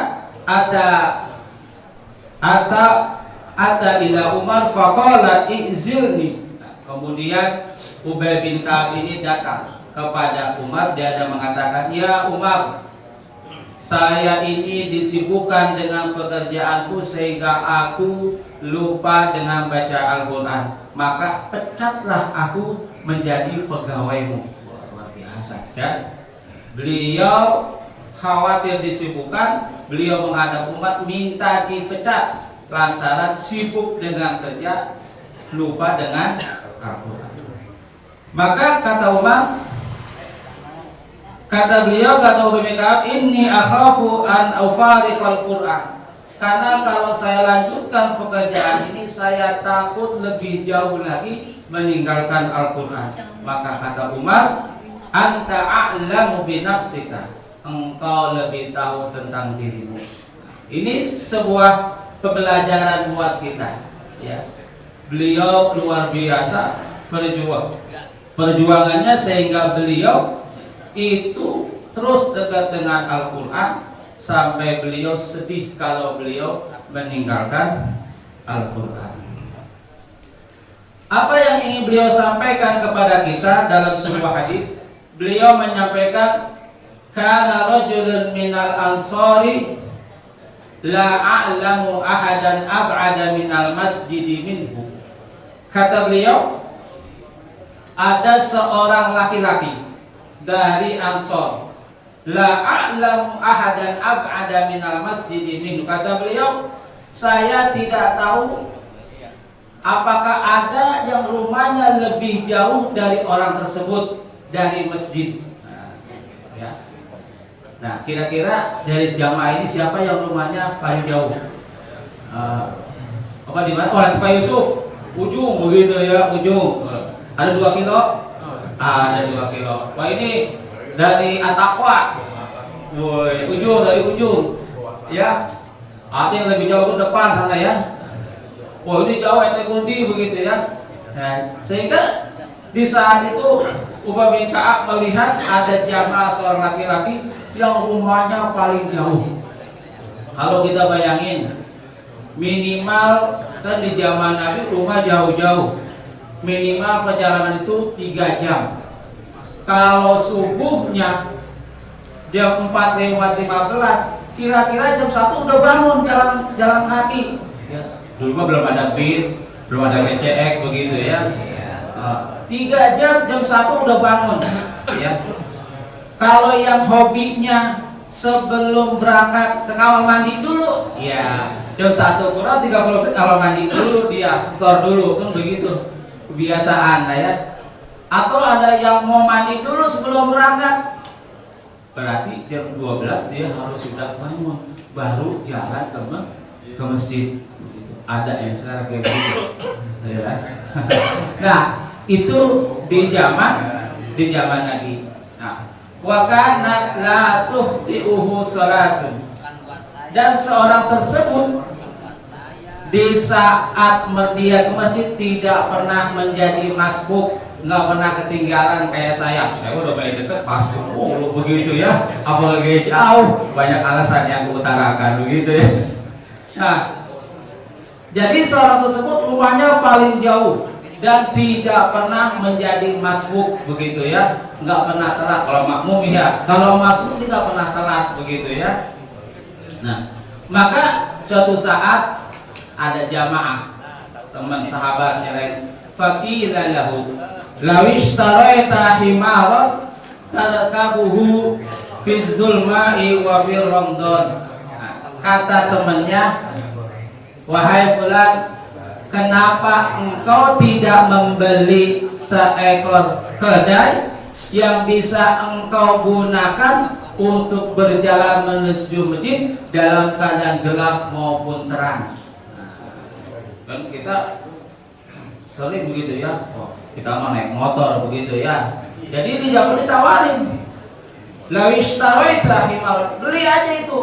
ata ila Umar faqala i'zilni. Kemudian Ubay bin Ka'ab ini datang kepada Umar, dia ada mengatakan, "Ya Umar, saya ini disibukkan dengan pekerjaanku sehingga aku lupa dengan baca Al-Quran. Maka pecatlah aku menjadi pegawaimu." Luar biasa, ya. Beliau khawatir disibukkan, beliau menghadap umat minta dipecat lantaran sibuk dengan kerja, lupa dengan Al-Quran. Maka kata Umar, kata beliau, kata Ubay bin Ka'ab, "Inni akhafu an ufariqal Qur'an." Karena kalau saya lanjutkan pekerjaan ini, saya takut lebih jauh lagi meninggalkan Al-Quran. Maka kata Umar, "Anta a'lamu bi nafsika." Engkau lebih tahu tentang dirimu. Ini sebuah pembelajaran buat kita, ya. Beliau luar biasa perjuangannya sehingga beliau itu terus dekat dengan Al-Quran, sampai beliau sedih kalau beliau meninggalkan Al-Quran. Apa yang ingin beliau sampaikan kepada kita dalam sebuah hadis? Beliau menyampaikan, "Kana rajulun minal ansari la a'lamu ahadan ab'ada minal masjidi minhu." Kata beliau, ada seorang laki-laki dari Ansor, la a'lamu ahadan ab'ada minal masjidi minhu. Kata beliau, saya tidak tahu apakah ada yang rumahnya lebih jauh dari orang tersebut dari masjid. Ya. Nah, kira-kira dari jamaah ini siapa yang rumahnya paling jauh? Apa di mana? Oh, nanti Pak Yusuf, ujung begitu ya, ujung. Ada 2 kilo? Ada 2 kilo. Wah, ini dari Atakwa. Woi, ujung dari ujung. Ya. Ada yang lebih jauh ke depan sana ya. Wah, ini jauh ente kundi begitu ya. Nah, sehingga di saat itu Ubay bin Ka'ab melihat ada jamaah seorang laki-laki yang rumahnya paling jauh. Kalau kita bayangin, minimal kan di zaman Nabi rumah jauh-jauh, minimal perjalanan itu 3 jam. Kalau subuhnya jam 4:15, kira-kira jam 1 udah bangun jalan kaki. Ya. Dulu mah belum ada BIN, belum ada PCX begitu ya. 3 jam, jam 1 udah bangun ya. Kalau yang hobinya sebelum berangkat ke kamar mandi dulu, ya jam 1 kurang 30 menit kamar mandi dulu, dia setor dulu, kan begitu kebiasaan lah ya. Atau ada yang mau mandi dulu sebelum berangkat, berarti jam 12 dia harus sudah bangun baru jalan ke masjid. Ada yang sekarang kayak gitu ya. Nah itu di zaman Nabi. Nah, wa kana la tuhti'uhu salatun, dan seorang tersebut di saat dia ke masjid tidak pernah menjadi masbuk, nggak pernah ketinggalan kayak saya udah baik deket masbuk lu begitu ya, apalagi jauh, banyak alasan yang aku utarakan begitu ya. Nah, jadi seorang tersebut rumahnya paling jauh dan tidak pernah menjadi masbuk begitu ya, nggak pernah telat kalau makmum ya, kalau masbuk tidak pernah telat begitu ya. Nah, maka suatu saat ada jamaah teman sahabatnya lain, faqila lahu lawish taraita himaran tarakabuhu fid dhulma'i wa fir ramdan. Kata temannya, wahai fulan, kenapa engkau tidak membeli seekor keledai yang bisa engkau gunakan untuk berjalan menuju masjid dalam keadaan gelap maupun terang? Kan kita sering begitu ya, kita mah naik motor begitu ya. Jadi di zaman ditawarin, lawish tawaita himar, beli aja itu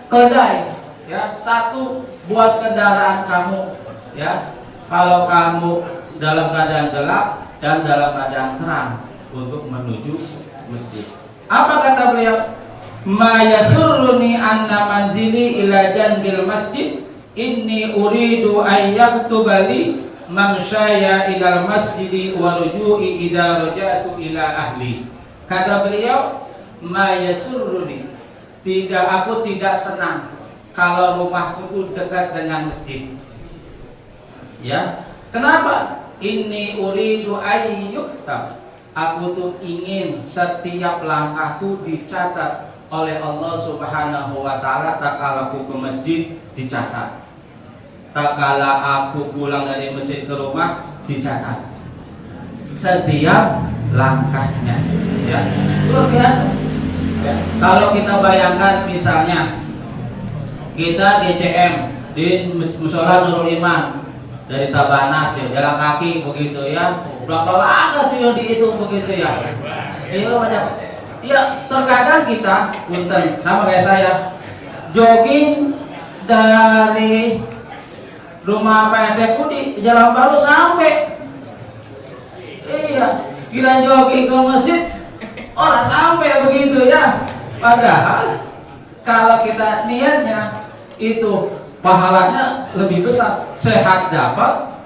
keledai ya, satu buat kendaraan kamu ya, kalau kamu dalam keadaan gelap dan dalam keadaan terang untuk menuju masjid. Apa kata beliau? Ma yasurruni anna manzili ila janbil masjid inni uridu ayyaktuba li mamsyaya ilal masjidi wa ruju'i idza raja'tu ila ahli. Kata beliau, ma yasurruni, aku tidak senang kalau rumahku itu dekat dengan masjid. Ya, kenapa? Inni uridu ayyuktab, aku tuh ingin setiap langkahku dicatat oleh Allah Subhanahu wa taala. Tak kala aku ke masjid dicatat, tak kala aku pulang dari masjid ke rumah dicatat setiap langkahnya ya. Luar biasa ya. Kalau kita bayangkan misalnya kita GCM di Mushola Nurul Iman dari Tabanas ya, jalan kaki begitu ya, berapa lama tuh yang dihitung begitu ya. Iya banyak. Ya terkadang kita punten sama kayak saya jogging dari rumah Pak RT di Jalan Baru sampai, iya, kira jogging ke masjid orang sampai begitu ya. Padahal kalau kita niatnya itu pahalanya lebih besar, sehat dapat,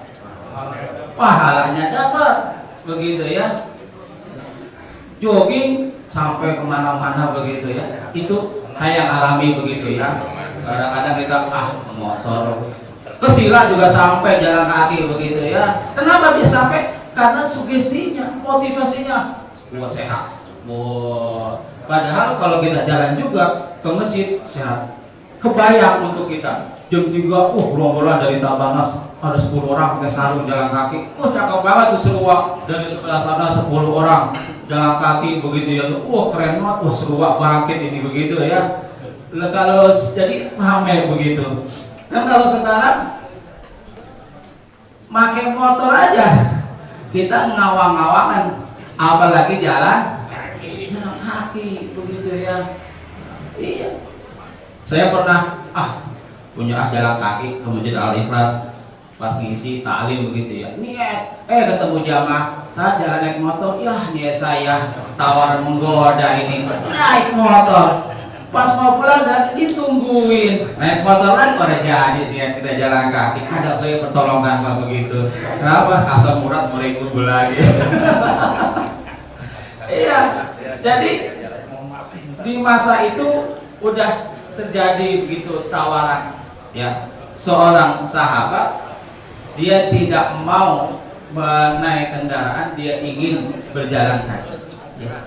pahalanya dapat begitu ya. Jogging sampai kemana-mana begitu ya, itu saya alami begitu ya. Kadang-kadang kita motor kesila juga sampai jalan kaki begitu ya. Kenapa bisa sampai? Karena sugestinya, motivasinya, wah sehat. Wah, padahal kalau kita jalan juga ke masjid sehat. Kebayang untuk kita jam 3, gerombolan dari Tabanas ada 10 orang pakai sarung jalan kaki. Cakep banget tuh seruak dari sebelah sana 10 orang jalan kaki begitu ya. Keren banget, seruak bangkit ini begitu ya. Kalau jadi ramai begitu. Dan kalau sekarang pakai motor aja kita ngawang-ngawangan, apalagi jalan kaki begitu ya. Iya. Saya pernah punya jalan kaki ke Masjid Al-Ikhlas pas ngisi taklim begitu ya. Niat ketemu jamaah, saya jalan naik motor, ya niat saya tawaran menggoda ini, naik motor. Pas mau pulang dan ditungguin naik motor lagi, pada jadi niat kita jalan kaki. Ada pertolongan Pak begitu. Kenapa? Asam urat mulai kumpul lagi. Iya. Jadi di masa itu udah terjadi begitu tawaran ya. seorang sahabat, dia tidak mau menaik kendaraan, dia ingin berjalan kaki. Ya.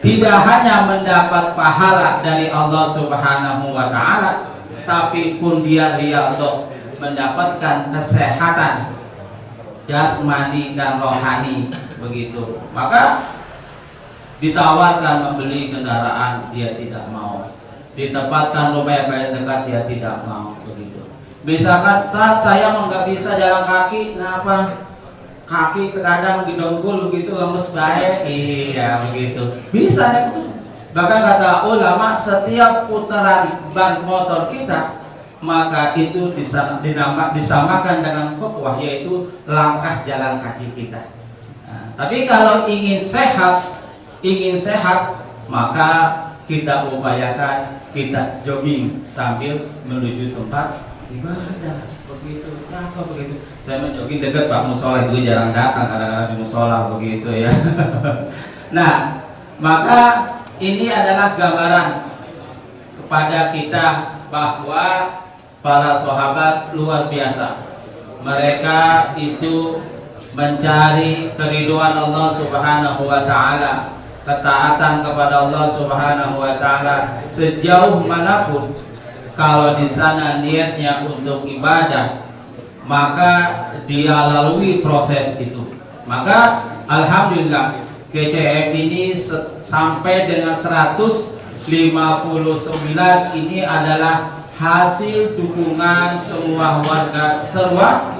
Tidak hanya mendapat pahala dari Allah Subhanahu wa Ta'ala, tapi pun dia untuk mendapatkan kesehatan jasmani dan rohani, begitu. Maka ditawarkan membeli kendaraan, dia tidak mau. Ditempatkan rumah yang paling dekat, dia tidak mau, begitu. Misalkan saat saya nggak bisa jalan kaki, kenapa? Kaki terkadang didengkul begitu, lemes baik, iya begitu. Bisa deh. Bahkan kata ulama, setiap putaran ban motor kita, maka itu disamakan dengan khutbah, yaitu langkah jalan kaki kita. Nah, tapi kalau ingin sehat, maka kita upayakan kita jogging sambil menuju tempat ibadah, begitu. Cakep begitu. Saya menjogging dekat Pak Musola, itu jarang datang kadang-kadang di musola, begitu ya. Nah, maka ini adalah gambaran kepada kita bahwa para sahabat luar biasa. Mereka itu mencari keridhaan Allah Subhanahu wa Ta'ala, ketaatan kepada Allah Subhanahu wa Ta'ala sejauh manapun. Kalau di sana niatnya untuk ibadah, maka dia lalui proses itu. Maka alhamdulillah GCM ini sampai dengan 159 ini adalah hasil dukungan semua warga Serwa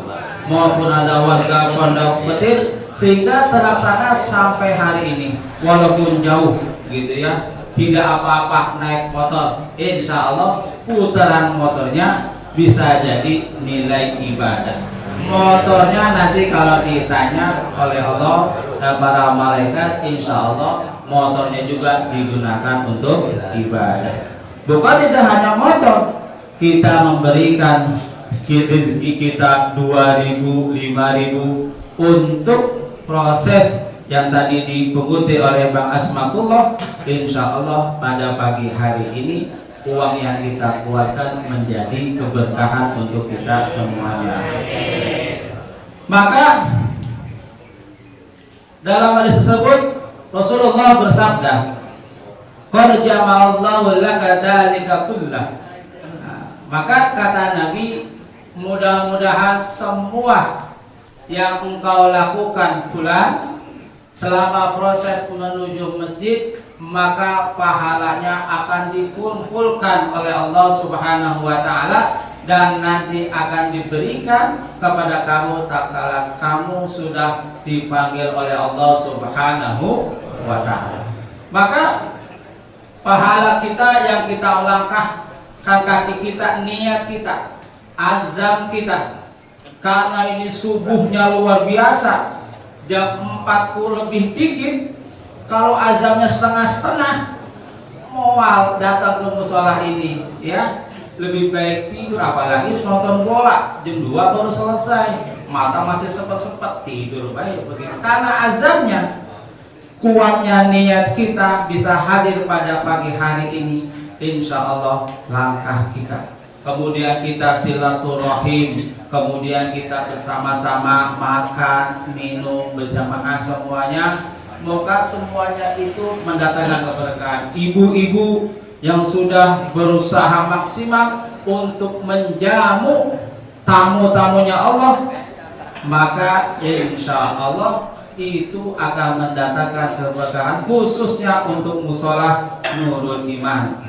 maupun ada warga Pondok Petir, sehingga terlaksana sampai hari ini. Walaupun jauh gitu ya, tidak apa-apa naik motor, insya Allah putaran motornya bisa jadi nilai ibadah. Motornya nanti kalau ditanya oleh Allah dan para malaikat, insya Allah motornya juga digunakan untuk ibadah. Bukan tidak hanya motor, kita memberikan rezeki kita 2.000, 5.000 untuk proses yang tadi dipunguti oleh Bang Asmatullah. Insya Allah pada pagi hari ini uang yang kita keluarkan menjadi keberkahan untuk kita semuanya. Maka dalam hadis tersebut Rasulullah bersabda, "Qad jama'allahu laka dzalika kullah." Maka kata Nabi, mudah-mudahan semua yang engkau lakukan fulan selama proses menuju masjid, maka pahalanya akan dikumpulkan oleh Allah Subhanahu wa Ta'ala dan nanti akan diberikan kepada kamu tatkala kamu sudah dipanggil oleh Allah Subhanahu wa Ta'ala. Maka pahala kita yang kita langkahkan kaki kita, niat kita, azam kita, karena ini subuhnya luar biasa, jam 40 lebih dikit. Kalau azamnya setengah-setengah, mual datang ke musola ini, ya lebih baik tidur. Apalagi nonton bola jam 2 baru selesai, mata masih sempet-sempet tidur, baik begitu. Karena azamnya, kuatnya niat kita bisa hadir pada pagi hari ini, insya Allah langkah kita. Kemudian kita silaturahim, kemudian kita bersama-sama makan, minum, berjamaah semuanya. Moga semuanya itu mendatangkan keberkahan. Ibu-ibu yang sudah berusaha maksimal untuk menjamu tamu-tamunya Allah, maka insya Allah itu akan mendatangkan keberkahan, khususnya untuk musola Nurul Iman.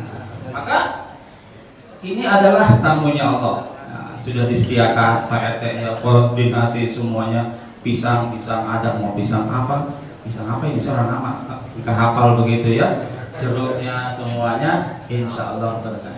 Maka ini adalah tamunya Allah. Nah, sudah disediakan Pak RT-nya, koordinasi semuanya, pisang ada, mau pisang apa ini seorang nama, kita hafal begitu ya, jeruknya semuanya, insya Allah berkah.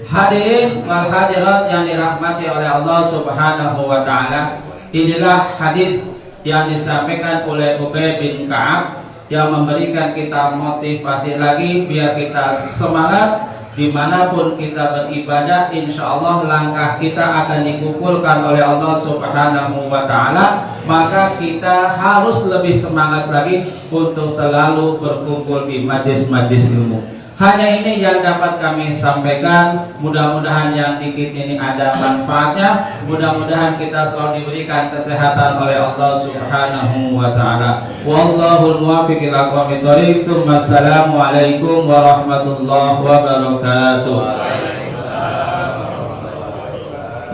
Hadirin wal hadirat yang dirahmati oleh Allah Subhanahu wa Ta'ala, inilah hadis yang disampaikan oleh Ubay bin Ka'ab yang memberikan kita motivasi lagi biar kita semangat. Dimanapun kita beribadah, insya Allah langkah kita akan dikumpulkan oleh Allah Subhanahu wa Ta'ala. Maka kita harus lebih semangat lagi untuk selalu berkumpul di majlis-majlis ilmu. Hanya ini yang dapat kami sampaikan. Mudah-mudahan yang dikit ini ada manfaatnya. Mudah-mudahan kita selalu diberikan kesehatan oleh Allah Subhanahu wa taala. Wallahul muwaffiq ila aqwamit thoriq. Assalamualaikum warahmatullahi wabarakatuh.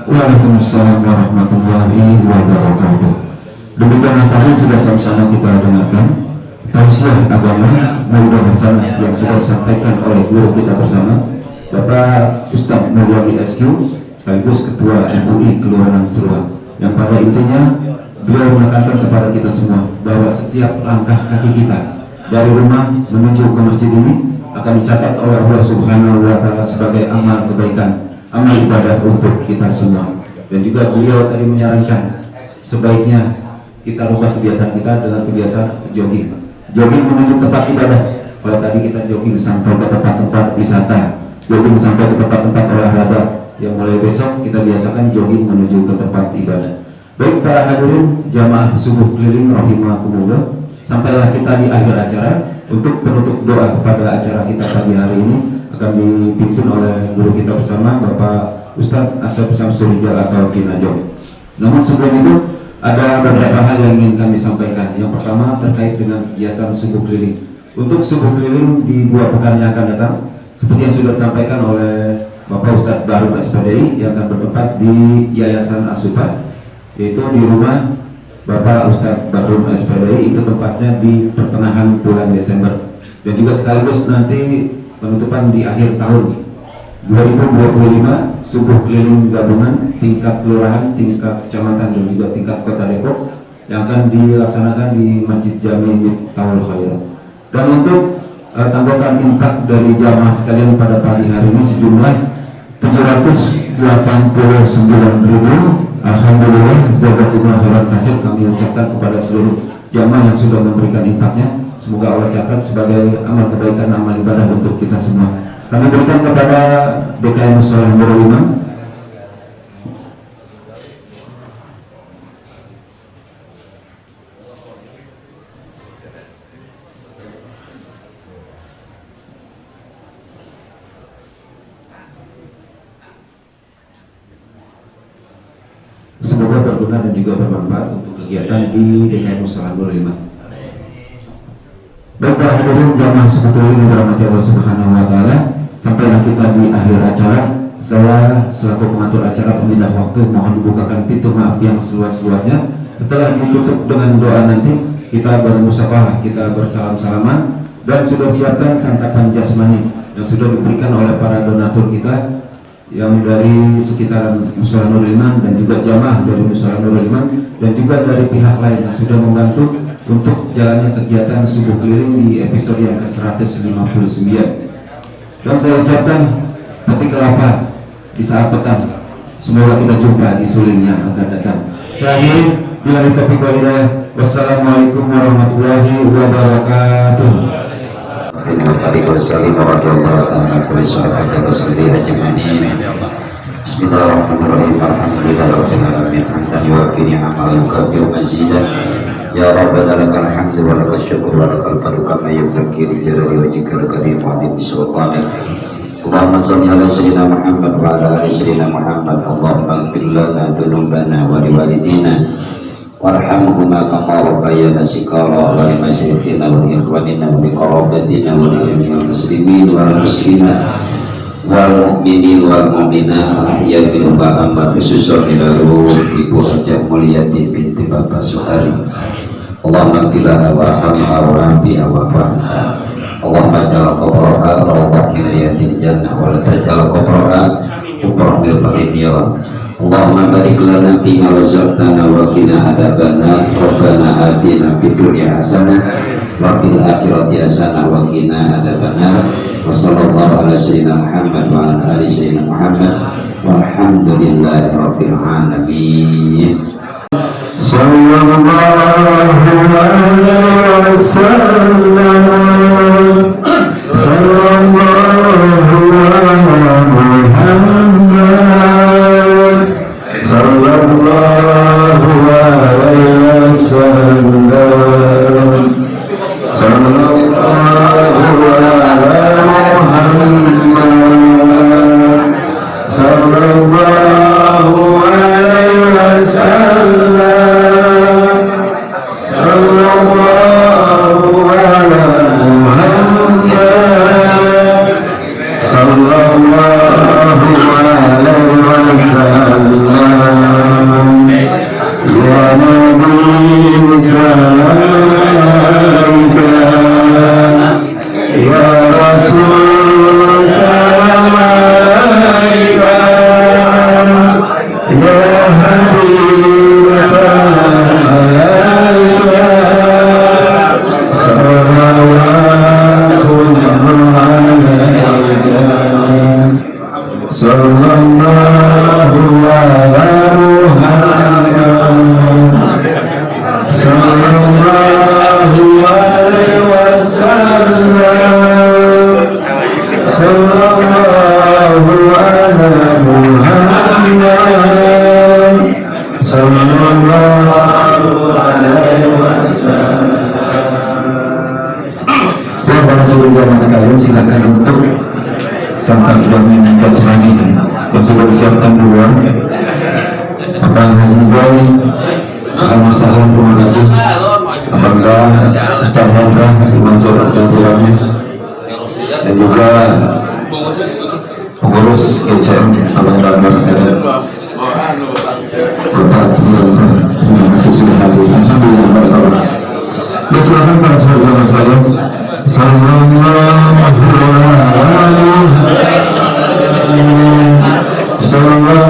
Waalaikumsalam warahmatullahi wabarakatuh. Demikianlah tadi sudah sama-sama kita dengarkan tausiah agama Mauidah Hasanah yang sudah disampaikan oleh guru kita bersama Bapak Ustadz Mulyadi SQ sekaligus Ketua MUI Kelurahan Seruan, yang pada intinya beliau menekankan kepada kita semua bahwa setiap langkah kaki kita dari rumah menuju ke masjid ini akan dicatat oleh Allah Subhanahu wa taala sebagai amal kebaikan, amal ibadah untuk kita semua. Dan juga beliau tadi menyarankan sebaiknya kita rubah kebiasaan kita dengan kebiasaan jogging menuju tempat ibadah. Kalau tadi kita jogging sampai ke tempat-tempat wisata, jogging sampai ke tempat-tempat olahraga, yang mulai besok kita biasakan jogging menuju ke tempat ibadah. Baik para hadirin jamaah subuh keliling rahimakumullah, sampailah kita di akhir acara. Untuk penutup doa pada acara kita pagi hari ini akan dipimpin oleh guru kita bersama Bapak Ustadz Asep Syamsul Rijal atau Ki Najong. Namun sebelum itu ada beberapa hal yang ingin kami sampaikan. Yang pertama terkait dengan kegiatan subuh keliling. Untuk subuh keliling di 2 pekan yang akan datang, seperti yang sudah disampaikan oleh Bapak Ustadz Barum SPDI yang akan bertempat di Yayasan Asupa, yaitu di rumah Bapak Ustadz Barum SPDI, itu tempatnya di pertengahan bulan Desember. Dan juga sekaligus nanti penutupan di akhir tahun 2025 subuh keliling gabungan tingkat kelurahan, tingkat kecamatan dan juga tingkat kota Depok yang akan dilaksanakan di Masjid Jami Miftahul Khairat. Dan untuk tanggapan infak dari jamaah sekalian pada pagi hari ini sejumlah 789.000. Alhamdulillah, jazakumullah khairan katsir kami ucapkan kepada seluruh jamaah yang sudah memberikan infaknya. Semoga Allah catat sebagai amal kebaikan, amal ibadah untuk kita semua. Kami berikan kepada DKM Musholah Nurul Imam. Semoga berguna dan juga bermanfaat untuk kegiatan di DKM Musholah Nurul Imam. Baik para hadirin jamaah sebetulnya yang dirahmati Allah Subhanahu wa taala, sampailah kita di akhir acara. Saya selaku pengatur acara pemindah waktu mohon dibukakan pintu maaf yang seluas-luasnya. Setelah ditutup dengan doa nanti kita bermusafah, kita bersalam-salaman, dan sudah siapkan santapan jasmani yang sudah diberikan oleh para donatur kita yang dari sekitar Musholah Nurul Iman dan juga jamaah dari Musholah Nurul Iman dan juga dari pihak lain yang sudah membantu untuk jalannya kegiatan subuh keliling di episode yang ke-159. Dan saya ucapkan petik kelapa di saat petang. Semoga kita jumpa di suling yang akan datang. Saya akhiri billahi taufiq wal hidayah. Wassalamualaikum warahmatullahi wabarakatuh. Bismillahirrahmanirrahim. Alhamdulillahirabbil alamin. Hamdan yuwaffi ni'amahu wa yukafi'u mazidah. Ya Rabbana lakal hamdu wa lakal syukur wa lakal fadlu kama yanbaghi li jalali wajhikal karim wa 'azimi sultanik. Allahumma shalli ala sayyidina Muhammad wa ala ali sayyidina Muhammad. Allahumma ighfir lana dhunubana wa liwalidina warhamhuma kama rabbayana shighara wa li masyikhina wa li ikhwanina wa li qarabatina wa li jami'il muslimin wal muslimat wal mu'minin wal mu'minat ahya minhum wa amwat, khususan ilaruh Ibu Hajah Mulyadi binti Bapak Suhari. Allahumma qilha warhamha wa'afiha wa'afha. Allahumma ja'al qabraha rawdah min riyadil jannah wa la taj'al qabraha hufratan min fahim ya Rabb. Allahumma barik lana fima razaqtana wa qina adzabannar. Rabbana atina fid dunya hasanah wa fil akhirati hasanah wa qina adzabannar. Wa sallallahu ala sayyidina Muhammad wa ala ali sayyidina Muhammad walhamdulillahi rabbil alamin. Sallallahu alaihi wasallam. Sallallahu ala Muhammad. Sallallahu alaihi wasallam. Sallallahu ala Muhammad. وسلم صلى الله على محمد صلى الله عليه وسلم يا نبي سلام عليك يا رسول سلام عليك يا حبيب سلام عليك صلوات الله عليك صلى الله على محمد صلى الله عليه وسلم صلى الله على محمد صلى الله عليه وسلم. Para seluruh jamaah sekalian, silakan untuk sampai jamin kasmani yang sudah disiapkan dua. Abang Haji Zai, Al-Masalah, terima kasih. Abangga Ustaz Hendra, Imam Sotas Gantilannya, dan juga pengurus GCM Abang Damar Sadar. Terima kasih sudah hadir. Alhamdulillah, barakallah. Silakan para sahabat sekalian. Sallallahu alaihi wasallam. Sallallahu